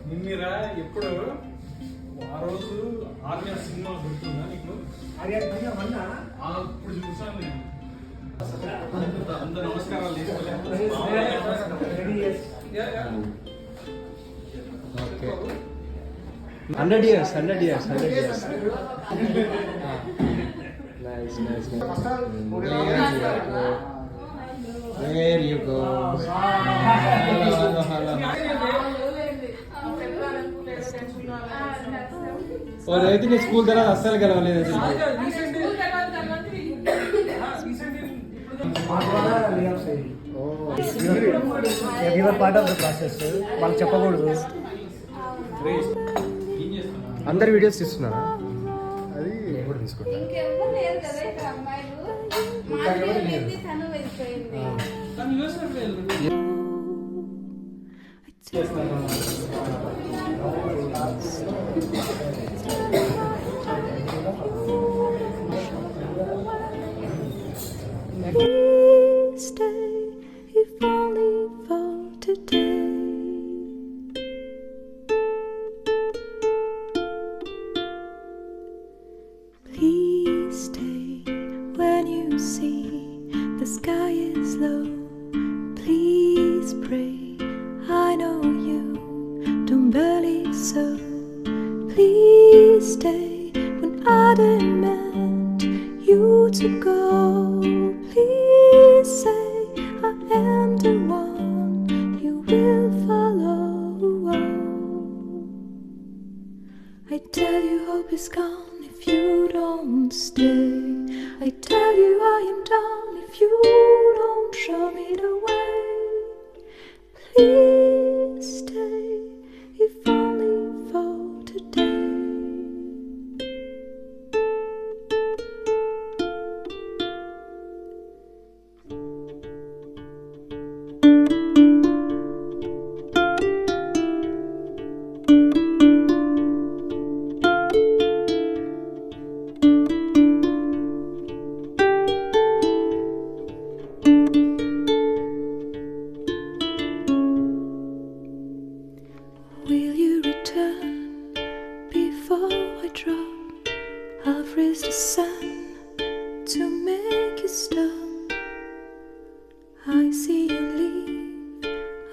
నిన్నరా ఎప్పుడు ఆ రోజు ఆర్య సినిమా గుర్తుందా నీకు? అప్పుడు చూసాను నేను. అంత నమస్కారాలు తీసుకోలేదు. 100 years. Nice. There you go. और అయితే నీ స్కూల్ తర్వాత అస్సలు కలవలేదు అసలు. పార్ట్ ఆఫ్ ద ప్రాసెస్ వాళ్ళు చెప్పకూడదు. అందరు వీడియోస్ తీస్తున్నారా? అది కూడా తీసుకుంటా. Stay if only for today. Please stay when you see the sky is low. Please pray, I know you don't believe so. Please stay when I didn't meant you to go. Please say I am the one you will follow. I tell you hope is gone if you don't stay. I tell you I am done if you don't show me the way. Please stay if only for today. Will you return before I drop? I'll freeze the sun to make you stop. I see you leave,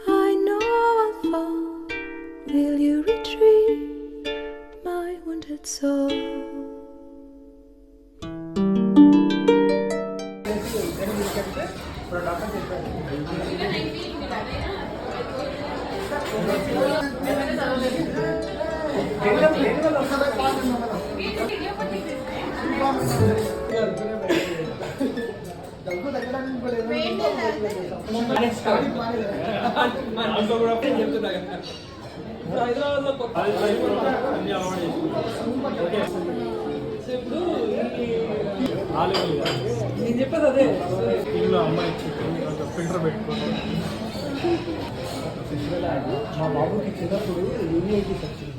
I know I'll fall. Will you retrieve my wounded soul? నేను చెప్పేది అదే. ఇంట్లో అమ్మాయి filter పెట్టుకోండి. మా బాబుకి చిన్నప్పుడు యూనిఐటీ వచ్చింది.